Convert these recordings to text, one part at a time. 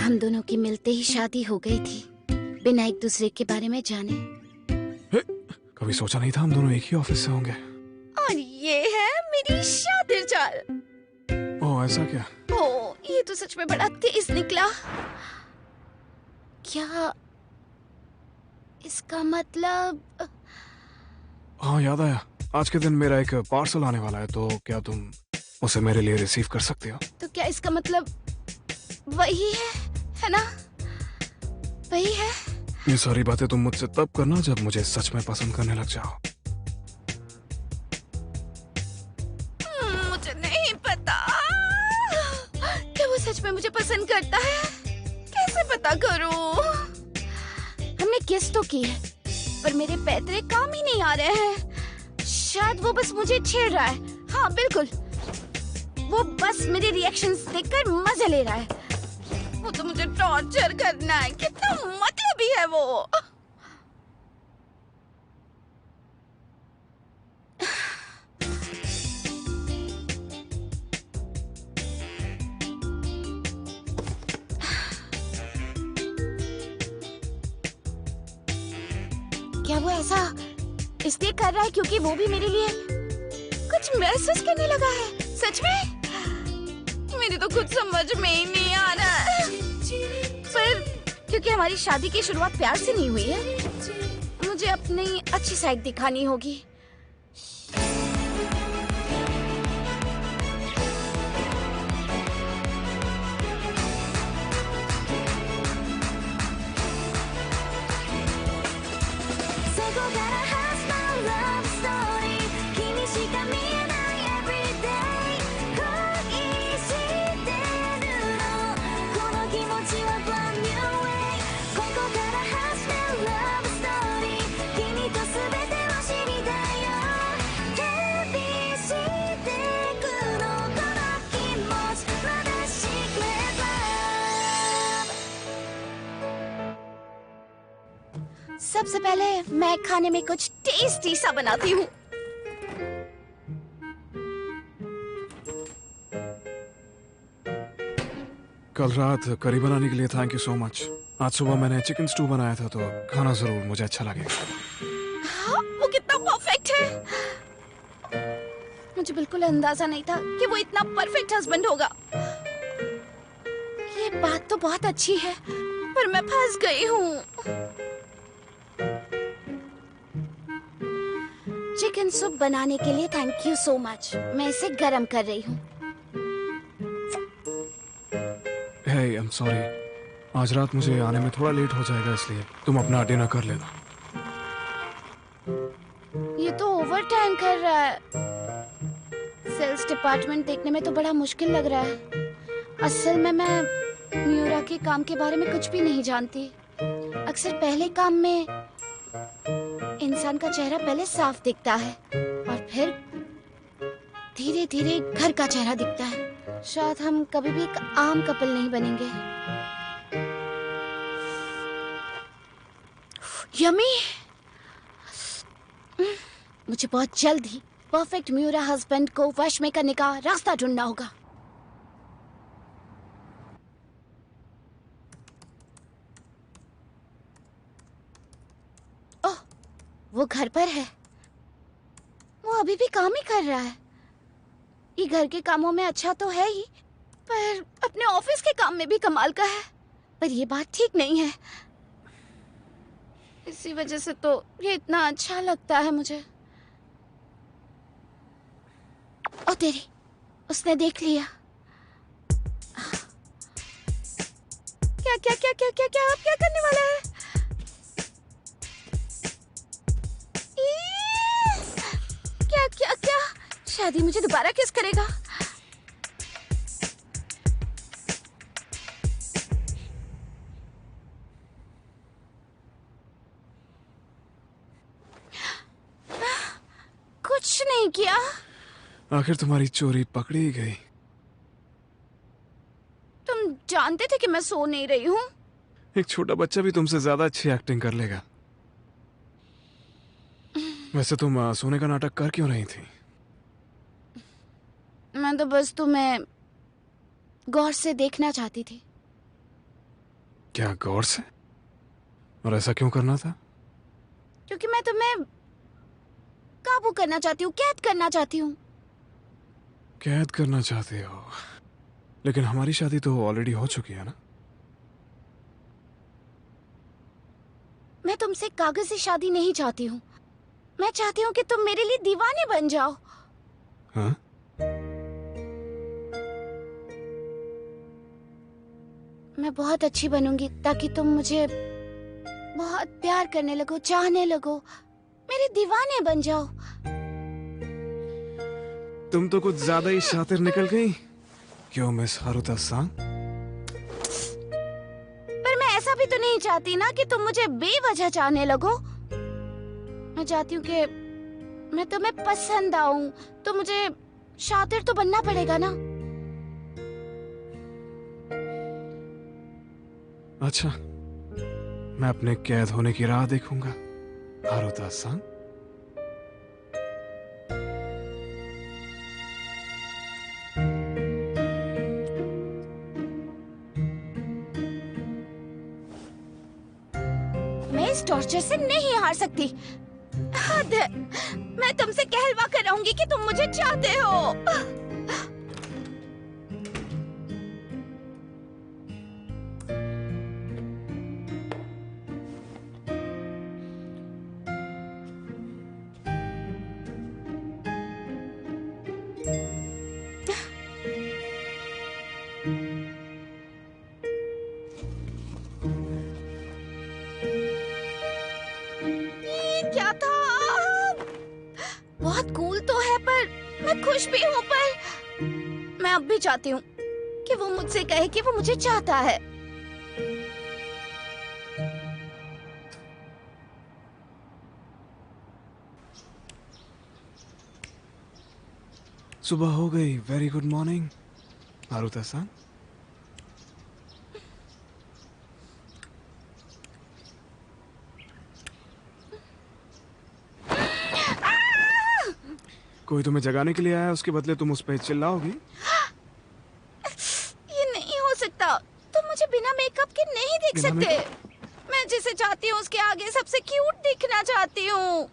हम दोनों की मिलते ही शादी हो गई थी, बिना एक दूसरे के बारे में जाने। कभी सोचा नहीं था हम दोनों एक ही ऑफिस से होंगे। और ये है मेरी शातिर चाल। ओह ऐसा क्या? ओह ये तो सच में बड़ा तेज निकला। क्या इसका मतलब? हाँ याद आया, आज के दिन मेरा एक पार्सल आने वाला है, तो क्या तुम उसे मेरे लिए रिसीव कर सकती हो? तो क्या इसका मतलब वही है ना? वही है। ये सारी बातें तुम मुझसे तब करना जब मुझे सच में पसंद करने लग जाओ। मुझे नहीं पता क्या वो सच में मुझे पसंद करता है। कैसे पता करूं? हमने किस तो की है, पर मेरे पैतरे काम ही नहीं आ रहे हैं। शायद वो बस मुझे छेड़ रहा है। हाँ बिल्कुल, वो बस मेरे रिएक्शंस देखकर मजे ले रहा है। वो तो मुझे टॉर्चर करना है। कितना मतलबी है वो। क्या वो ऐसा इसलिए कर रहा है क्योंकि वो भी मेरे लिए कुछ महसूस करने लगा है? सच में? मेरी तो कुछ समझ में ही नहीं आ रहा है। पर क्योंकि हमारी शादी की शुरुआत प्यार से नहीं हुई है, मुझे अपनी अच्छी साइड दिखानी होगी। सबसे पहले मैं खाने में कुछ टेस्टी सा बनाती हूँ। कल रात करी बनाने के लिए थैंक यू सो मच। आज सुबह मैंने चिकन स्टू बनाया था, तो खाना जरूर मुझे अच्छा लगेगा। हाँ, वो कितना परफेक्ट है। मुझे बिल्कुल अंदाजा नहीं था कि वो इतना परफेक्ट हस्बैंड होगा। ये बात तो बहुत अच्छी है, पर मैं फंस गई हूँ। चिकन सूप बनाने के लिए थैंक यू सो मच। मैं इसे गरम कर रही हूँ। हे आई एम सॉरी, आज रात मुझे आने में थोड़ा लेट हो जाएगा, इसलिए तुम अपना डिनर कर लेना। ये तो ओवर टाइम कर रहा है। सेल्स डिपार्टमेंट देखने में तो बड़ा मुश्किल लग रहा है। असल में मैं म्यूरा के काम के बारे में कुछ भी नहीं जानती। अक्सर पहले काम में इंसान का चेहरा पहले साफ दिखता है और फिर धीरे धीरे घर का चेहरा दिखता है। शायद हम कभी भी एक आम कपल नहीं बनेंगे। यमी, मुझे बहुत जल्द ही परफेक्ट म्यूरा हस्बैंड को वश में करने का रास्ता ढूंढना होगा। ओह, वो घर पर है। वो अभी भी काम ही कर रहा है। ये घर के कामों में अच्छा तो है ही, पर अपने ऑफिस के काम में भी कमाल का है। पर ये बात ठीक नहीं है। इसी वजह से तो ये इतना अच्छा लगता है मुझे। ओ तेरी, उसने देख लिया। क्या क्या क्या क्या क्या क्या आप क्या करने वाला है? क्या क्या क्या? शादी मुझे दोबारा किस करेगा? कुछ नहीं किया। आखिर तुम्हारी चोरी पकड़ी गई। तुम जानते थे कि मैं सो नहीं रही हूँ। एक छोटा बच्चा भी तुमसे ज्यादा अच्छी एक्टिंग कर लेगा। वैसे तुम सोने का नाटक कर क्यों रही थी? मैं तो बस तुम्हें गौर से देखना चाहती थी। क्या गौर से? और ऐसा क्यों करना था? क्योंकि मैं तुम्हें काबू करना चाहती हूँ, कैद करना चाहती हूँ। कैद करना चाहते हो? लेकिन हमारी शादी तो ऑलरेडी हो चुकी है ना? मैं तुमसे कागजी शादी नहीं चाहती हूँ। मैं चाहती हूँ कि तुम मेरे लिए दीवाने बन जाओ। हाँ? मैं बहुत अच्छी बनूंगी ताकि तुम मुझे बहुत प्यार करने लगो, चाहने लगो, मेरे दीवाने बन जाओ। तुम तो कुछ ज्यादा ही शातिर निकल गई। क्यों मिस हारुता-सान? पर मैं ऐसा भी तो नहीं चाहती ना कि तुम मुझे बेवजह चाहने लगो। मैं चाहती हूँ कि मैं तुम्हें पसंद आऊं, तो मुझे शातिर तो बनना पड़ेगा ना। अच्छा, मैं अपने कैद होने की राह देखूंगा, हारुता-सान। मैं इस टॉर्चर से नहीं हार सकती। हद है। मैं तुमसे कहलवा कर रहूंगी कि तुम मुझे चाहते हो। ये क्या था? बहुत कूल तो है, पर मैं खुश भी हूँ। पर मैं अब भी चाहती हूँ कि वो मुझसे कहे कि वो मुझे चाहता है। सुबह हो गई। वेरी गुड मॉर्निंग, हारुता-सान। कोई तुम्हें जगाने के लिए आया, उसके बदले तुम उस पर चिल्लाओगी? ये नहीं हो सकता। तुम मुझे बिना मेकअप के नहीं देख बिना सकते। मैं जिसे चाहती हूँ उसके आगे सबसे क्यूट दिखना चाहती हूँ।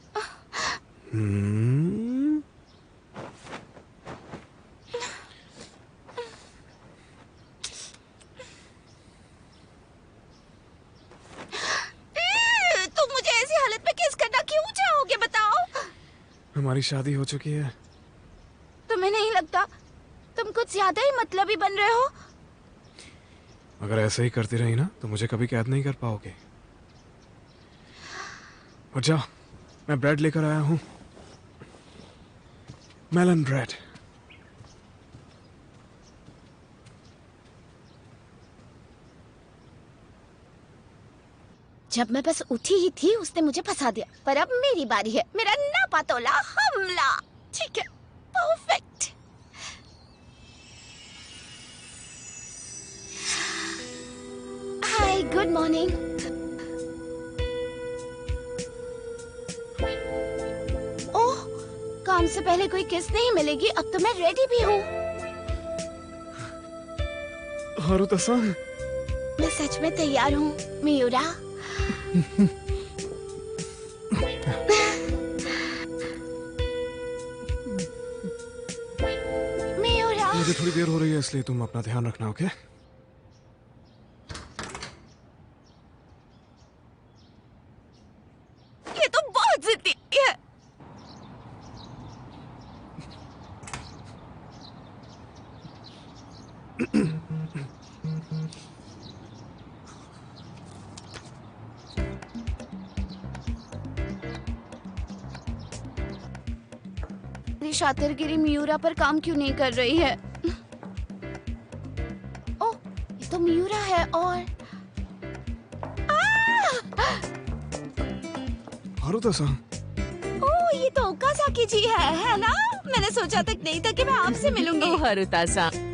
तुम मुझे ऐसी हालत में किस करना क्यों चाहोगे, बताओ? हमारी शादी हो चुकी है। तुम्हें नहीं लगता तुम कुछ ज्यादा ही मतलबी बन रहे हो? अगर ऐसे ही करती रही ना तो मुझे कभी कैद नहीं कर पाओगे। और जाओ, मैं ब्रेड लेकर आया हूँ, मेलन ब्रेड। जब मैं बस उठी ही थी उसने मुझे फंसा दिया। पर अब मेरी बारी है, मेरा नापातोला हमला। ठीक है, परफेक्ट। हाय, गुड मॉर्निंग। ओह, काम से पहले कोई किस नहीं मिलेगी। अब तो मैं रेडी भी हूँ। हारुता-सान, मैं सच में तैयार हूँ, मियूरा। मियूरा। मुझे थोड़ी देर हो रही है, इसलिए तुम अपना ध्यान रखना, ओके? ये तो बहुत जिद्दी है। मेरी शातिरगिरी मियूरा पर काम क्यों नहीं कर रही है? ओह, ये तो मियूरा है। और हारुता-सान, ओह, ये तो ओकाज़ाकी जी है ना? मैंने सोचा तक नहीं था कि मैं आपसे मिलूंगी। ओह हारुता-सान,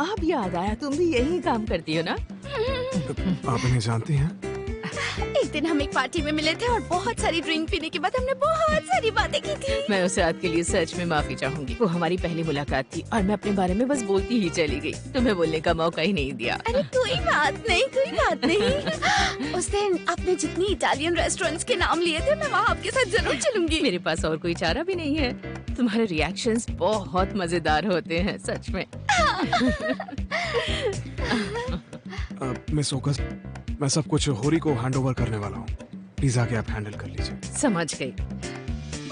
अब याद आया तुम भी यही काम करती हो ना? आप इन्हें जानती हैं? एक दिन हम एक पार्टी में मिले थे और बहुत सारी ड्रिंक पीने के बाद हमने बहुत सारी बातें की थी। मैं उस रात के लिए सच में माफी चाहूंगी। वो हमारी पहली मुलाकात थी और मैं अपने बारे में बस बोलती ही चली गई, तुम्हें बोलने का मौका ही नहीं दिया। अरे कोई बात नहीं। उस दिन आपने जितनी इटालियन रेस्टोरेंट्स के नाम लिए थे, मैं वहाँ आपके साथ जरूर चलूंगी। मेरे पास और कोई चारा भी नहीं है। तुम्हारे रिएक्शंस बहुत मजेदार होते हैं, सच में। मिस ओकस, मैं सब कुछ होरी को हैंड ओवर करने वाला हूँ। प्लीज आके आप हैंडल कर लीजिए। समझ गई।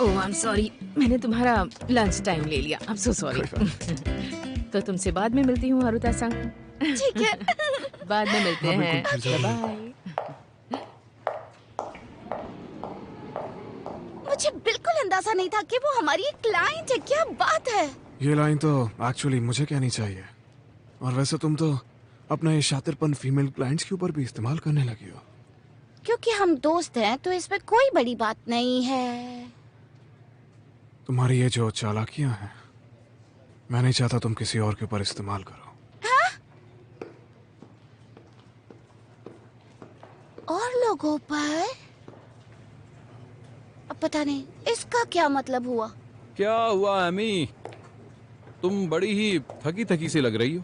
ओह आई एम सॉरी, मैंने तुम्हारा लंच टाइम ले लिया। I am so sorry. तो तुमसे बाद में मिलती हूँ हारुता संग। ठीक है। बाद में मिलते हाँ, हैं। बिल्कुल, बाय। मुझे बिल्कुल अंदाजा नहीं था कि वो हमारी एक क्लाइंट है। क्या बात है। ये लाइन तो एक्चुअली मुझे कहनी चाहिए। और वैसे तुम तो अपना ये शातिरपन फीमेल क्लाइंट्स के ऊपर भी इस्तेमाल करने लगी हो। क्योंकि हम दोस्त हैं तो इसमें कोई बड़ी बात नहीं है। तुम्हारी ये जो चालाकियां हैं, मैं नहीं चाहता तुम किसी और के ऊपर इस्तेमाल करो। और लोगों पर? अब पता नहीं इसका क्या मतलब हुआ। क्या हुआ एमी? तुम बड़ी ही थकी थकी सी लग रही हो।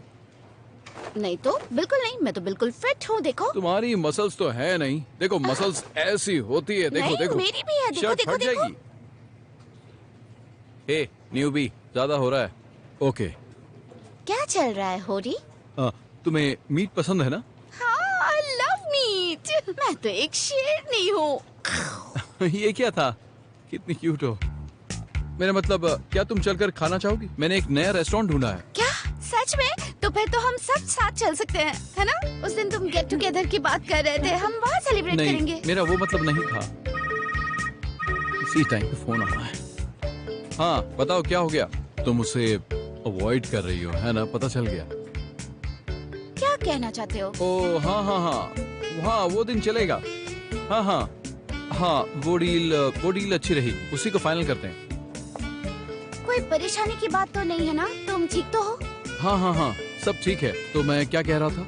नहीं तो बिल्कुल नहीं, मैं तो बिल्कुल फिट हूँ। देखो तुम्हारी मसल्स तो है नहीं। देखो मसल्स ऐसी होती है। देखो नहीं, देखो मेरी भी है। देखो शर्ट देखो फट देखो। जाएगी। ए न्यूबी, ज्यादा हो रहा है। ओके। क्या चल रहा है होरी? तुम्हें मीट पसंद है ना? हाँ, आई लव मीट। मैं तो एक शेरनी हूँ। ये क्या था? कितनी क्यूट हो। मेरा मतलब, क्या तुम चलकर खाना चाहोगी? मैंने एक नया रेस्टोरेंट ढूंढा है। क्या सच में? तो फिर तो हम सब साथ चल सकते हैं, है ना? उस दिन तुम गेट टुगेदर की बात कर रहे थे, हम वहाँ सेलिब्रेट नहीं, करेंगे। मेरा वो मतलब नहीं था। इसी टाइम पे फोन आना है। हाँ बताओ क्या हो गया? तुम उसे अवॉइड कर रही हो, है ना? पता चल गया। क्या कहना चाहते हो? ओ हाँ हाँ हाँ हाँ, वो दिन चलेगा। हाँ हाँ हाँ, वो डील अच्छी रही। उसी को फाइनल करते हैं। कोई परेशानी की बात तो नहीं है ना? तुम ठीक तो हो? हाँ हाँ हाँ, सब ठीक है। तो मैं क्या कह रहा था?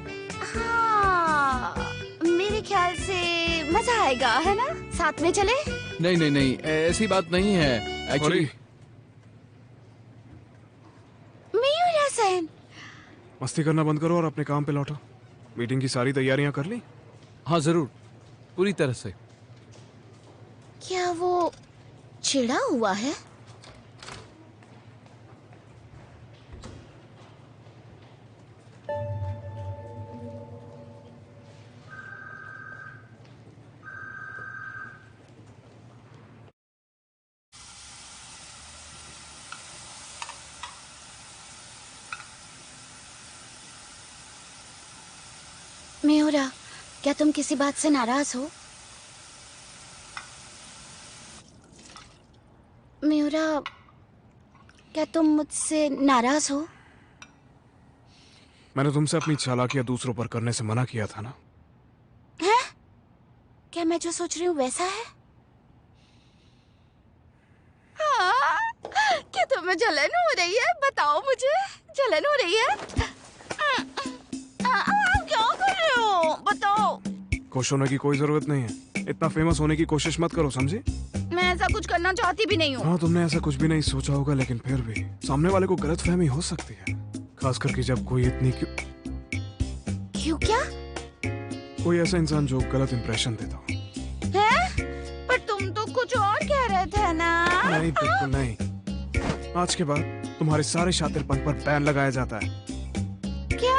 हाँ, मेरे ख्याल से मजा आएगा, है ना? साथ में चले? नहीं नहीं नहीं, ऐसी बात नहीं है एक्चुअली। मियूरा सेन, मस्ती करना बंद करो और अपने काम पे लौटो। मीटिंग की सारी तैयारियां कर ली? हाँ जरूर, पूरी तरह से। क्या वो चिढ़ा हुआ है? मियूरा, क्या तुम किसी बात से नाराज हो? मियूरा, क्या तुम मुझसे नाराज हो? मैंने तुमसे अपनी चालाकियां दूसरों पर करने से मना किया था ना। हैं? क्या मैं जो सोच रही हूँ वैसा है? हाँ, क्या तुम्हें जलन हो रही है? बताओ मुझे, जलन हो रही है? क्या कर रहे हो? बताओ। खुश होने की कोई जरूरत नहीं है। इतना फेमस होने की कोशिश मत करो, समझी? मैं ऐसा कुछ करना चाहती भी नहीं हूँ। हाँ, तुमने ऐसा कुछ भी नहीं सोचा होगा, लेकिन फिर भी सामने वाले को गलतफहमी हो सकती है। खास करके जब कोई इतनी क्यों? क्या? कोई ऐसा इंसान जो गलत इंप्रेशन देता हो। हैं? पर तुम तो कुछ और कह रहे थे ना? नहीं, बिल्कुल नहीं। आज के बाद तुम्हारे सारे शातिरपन पर बैन लगाया जाता है। क्या?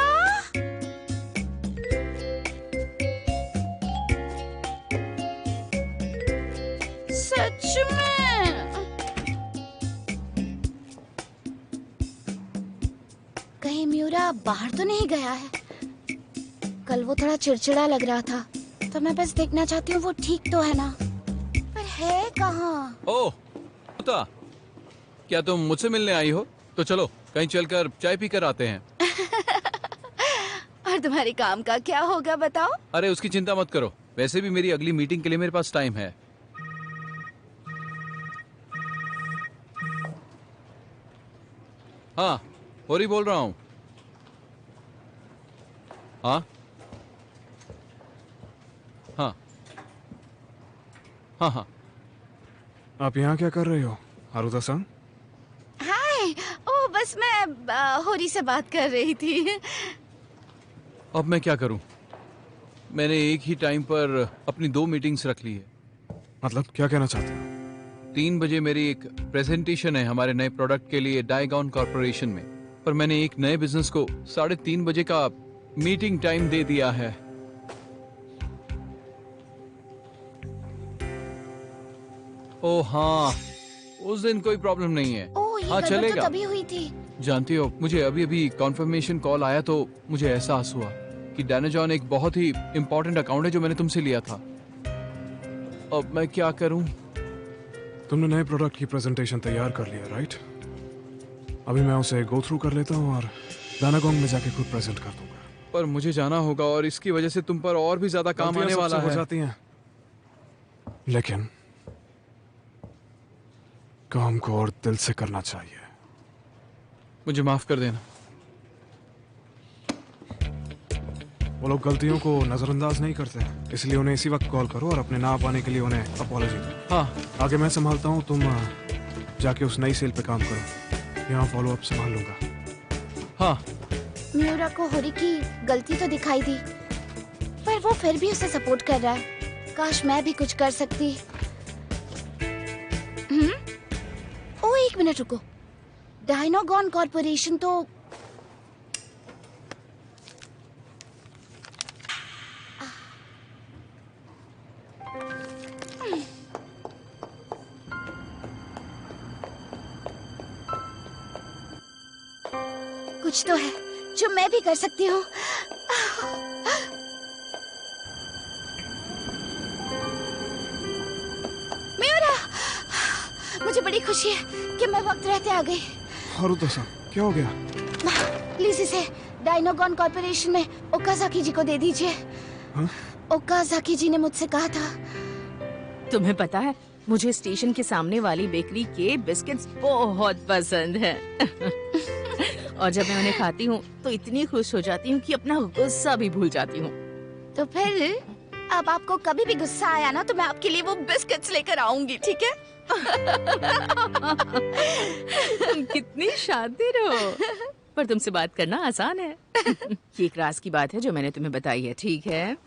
सच में? कहीं मियूरा बाहर तो नहीं गया है? कल वो थोड़ा चिड़चिड़ा लग रहा था, तो मैं बस देखना चाहती हूँ वो ठीक तो है ना। पर है कहाँ? ओह होता, क्या तुम मुझसे मिलने आई हो? तो चलो कहीं चलकर चाय पी कर आते हैं। और तुम्हारे काम का क्या होगा बताओ? अरे उसकी चिंता मत करो, वैसे भी मेरी अगली मीटिंग के लिए मेरे पास टाइम है। हाँ, होरी बोल रहा हूँ। हाँ हाँ हाँ हाँ। आप यहाँ क्या कर रहे हो हारुता सन? हाय। ओ बस मैं होरी से बात कर रही थी। अब मैं क्या करूं? मैंने एक ही टाइम पर अपनी 2 मीटिंग्स रख ली है। मतलब क्या कहना चाहते हो? 3 बजे मेरी एक प्रेजेंटेशन है हमारे नए प्रोडक्ट के लिए डायगॉन कॉर्पोरेशन में, पर मैंने एक नए बिजनेस को 3:30 बजे का मीटिंग टाइम दे दिया है। ओ हाँ, उस दिन कोई प्रॉब्लम नहीं है। ओ ये हाँ गड़बड़ चलेगा। तो तभी हुई थी। जानती हो, मुझे अभी अभी कॉन्फर्मेशन कॉल आया तो मुझे एहसास हुआ कि डायनाजॉन एक बहुत ही इम्पोर्टेंट अकाउंट है जो मैंने तुमसे लिया था। अब मैं क्या करूं? तुमने नए प्रोडक्ट की प्रेजेंटेशन तैयार कर लिया, राइट? अभी मैं उसे गो थ्रू कर लेता हूँ और दानागोंग में जाके खुद प्रेजेंट कर दूंगा। पर मुझे जाना होगा और इसकी वजह से तुम पर और भी ज्यादा काम आने वाला हो है। जाती हैं, लेकिन काम को और दिल से करना चाहिए। मुझे माफ कर देना। वो लोग गलतियों को नजरअंदाज नहीं करते, इसलिए उन्हें इसी वक्त कॉल करो और अपने ना पाने के लिए उन्हें अपॉलॉजी दो। हाँ आगे मैं संभालता हूँ, तुम जाके उस नई सेल पे काम करो। यहाँ फॉलो अप संभाल लूंगा। हाँ। म्यूरा को होरी की गलती तो दिखाई दी, पर वो फिर भी उसे सपोर्ट कर रहा है। काश मैं भी कुछ कर सकती। ओ एक मिनट रुको, डायनागॉन कॉर्पोरेशन तो कुछ तो है जो मैं भी कर सकती हूँ। म्यूरा, मुझे बड़ी खुशी है कि मैं वक्त रहते आ गई। हारुता सन, क्या हो गया? प्लीज इसे डायनागॉन कॉर्पोरेशन में ओकाजाकी जी को दे दीजिए। हाँ? ओकाजाकी जी ने मुझसे कहा था। तुम्हें पता है, मुझे स्टेशन के सामने वाली बेकरी के बिस्किट्स बहुत पसंद हैं। और जब मैं उन्हें खाती हूँ तो इतनी खुश हो जाती हूँ कि अपना गुस्सा भी भूल जाती हूँ। तो फिर अब आपको कभी भी गुस्सा आया ना तो मैं आपके लिए वो बिस्किट्स लेकर आऊंगी, ठीक है? तुम कितनी शातिर हो। पर तुमसे बात करना आसान है। ये एक राज की बात है जो मैंने तुम्हें बताई है, ठीक है?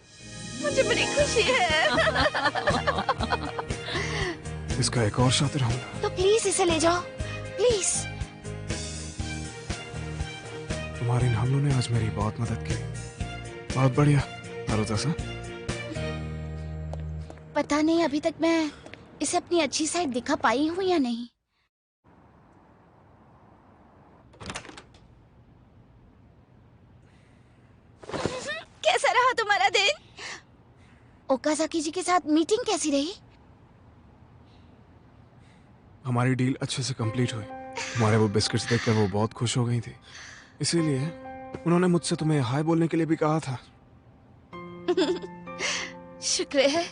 मुझे बड़ी खुशी है। इसका एक और शातिर हमला। तो प्लीज इसे ले जाओ, प्लीज। तुम्हारे इन हमलों ने आज मेरी बहुत मदद की। बहुत बढ़िया हारुता सन। पता नहीं अभी तक मैं इसे अपनी अच्छी साइड दिखा पाई हूँ या नहीं। कैसा रहा तुम्हारा दिन? ओकाजाकी जी के साथ मीटिंग कैसी रही? हमारी डील अच्छे से कंप्लीट हुई। तुम्हारे वो बिस्किट्स देखकर वो बहुत खुश हो गई थी, इसीलिए उन्होंने मुझसे तुम्हें हाय बोलने के लिए भी कहा था। शुक्र है।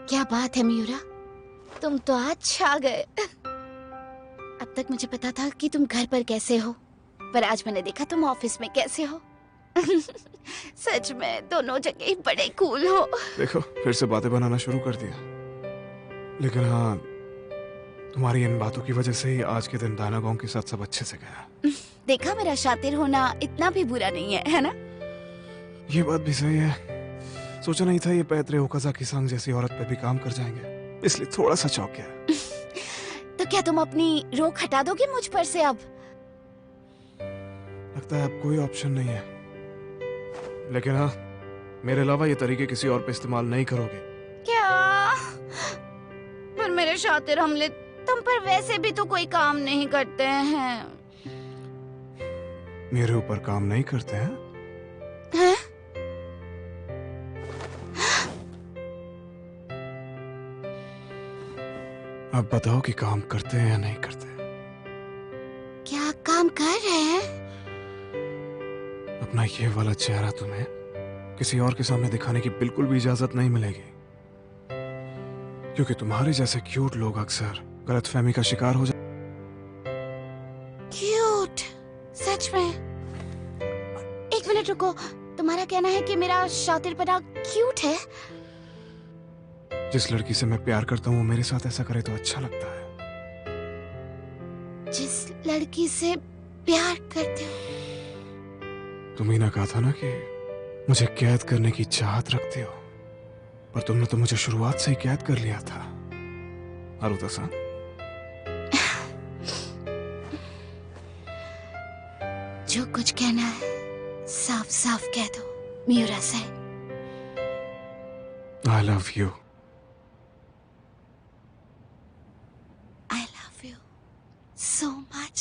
क्या बात है म्यूरा, तुम तो आज छा गए। अब तक मुझे पता था कि तुम घर पर कैसे हो, पर आज मैंने देखा तुम ऑफिस में कैसे हो। सच में दोनों जगह ही बड़े कूल हो। देखो फिर से बातें बनाना शुरू कर दिया। लेकिन हाँ, तुम्हारी इन बातों की वजह से ही आज के दिन दानागोंग के साथ सब अच्छे से गया। देखा, मेरा शातिर होना इतना भी बुरा नहीं है ना? ये बात भी सही है। सोचा नहीं था ये पैतरे ओकाजाकी सन जैसी औरत पे भी काम कर जाएंगे, इसलिए थोड़ा सा चौंक गया। तो क्या तुम अपनी रोक हटा दोगे मुझ पर से अब? लगता है अब कोई ऑप्शन नहीं है। लेकिन हाँ, मेरे अलावा ये तरीके किसी और पे इस्तेमाल नहीं करोगे। क्या? पर मेरे शातिर हमले तुम पर वैसे भी तो कोई काम नहीं करते हैं। मेरे ऊपर काम नहीं करते हैं? हैं? अब बताओ कि काम करते हैं या नहीं करते। क्या काम कर रहे हैं? अपना ये वाला चेहरा तुम्हें किसी और के सामने दिखाने की बिल्कुल भी इजाजत नहीं मिलेगी, क्योंकि तुम्हारे जैसे क्यूट लोग अक्सर गलतफहमी का शिकार हो जाते। क्यूट? सच में? एक मिनट रुको, तुम्हारा कहना है कि मेरा शातिरपना क्यूट है? जिस लड़की से मैं प्यार करता हूँ वो मेरे साथ ऐसा करे तो अच्छा लगता है। जिस लड़की से प्यार करते हो? तुम ही ना कहा था ना कि मुझे कैद करने की चाहत रखते हो, पर तुमने तो मुझे शुरुआत से ही कैद कर लिया था हारुता-सान। जो कुछ कहना है साफ साफ कह दो मियूरा-सान। I love you. I love you so much.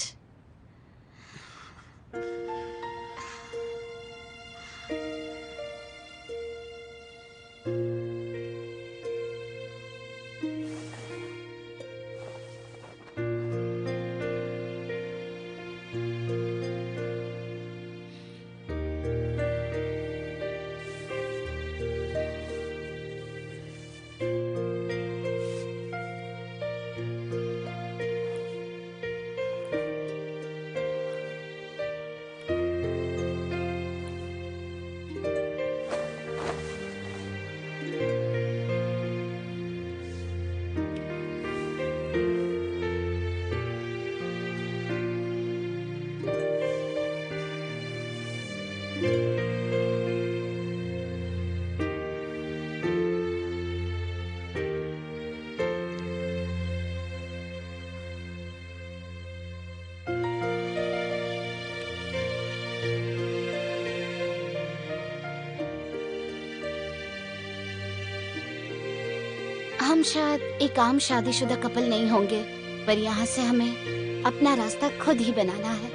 हम शायद एक आम शादीशुदा कपल नहीं होंगे, पर यहाँ से हमें अपना रास्ता खुद ही बनाना है।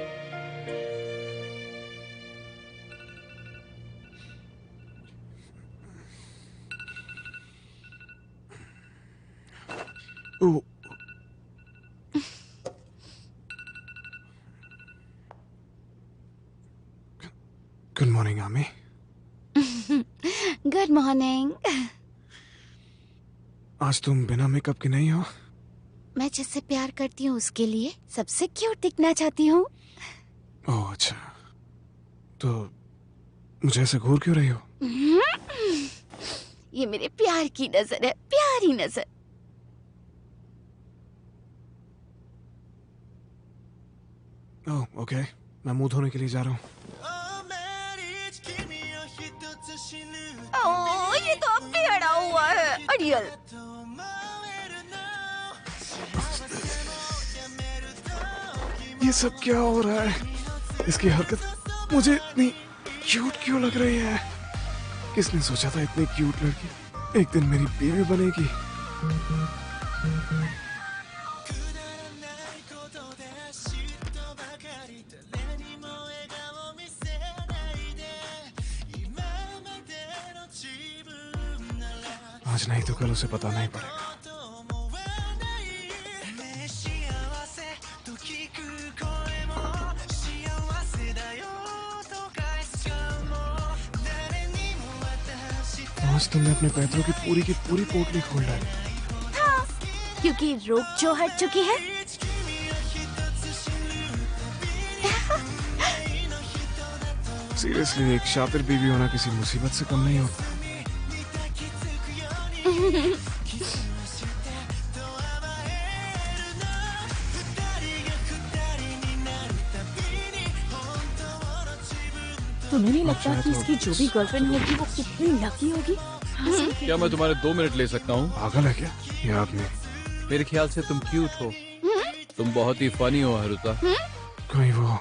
Oh. Good morning, Ami. Good morning. आज तुम बिना मेकअप के नहीं हो? मैं जिससे प्यार करती हूँ उसके लिए सबसे क्यूट दिखना चाहती हूँ। ओह अच्छा, तो मुझे ऐसे घूर क्यों रही हो? ये मेरे प्यार की नजर है, प्यारी नजर। ओह ओके, मैं मुंह धोने के लिए जा रहा हूँ। ओह, ये तो अब भी अड़ा हुआ है, अड़ियल। ये सब क्या हो रहा है? इसकी हरकत मुझे इतनी क्यूट क्यों लग रही है? किसने सोचा था इतनी क्यूट लड़की एक दिन मेरी बीवी बनेगी? आज नहीं तो कल उसे पता नहीं पड़ेगा। आज तुमने अपने पैतरों की पूरी पोटली खोल डाली। हाँ, क्योंकि रोक जो हट चुकी है। सीरियसली, एक शातिर बीवी होना किसी मुसीबत से कम नहीं होता। तुम्हें नहीं लगता कि इसकी जो भी गर्लफ्रेंड होगी वो कितनी लकी होगी? क्या मैं तुम्हारे 2 मिनट ले सकता हूँ? पागल है क्या ये आदमी? मेरे ख्याल से तुम क्यूट हो, तुम बहुत ही फनी हो हारुता। कोई वो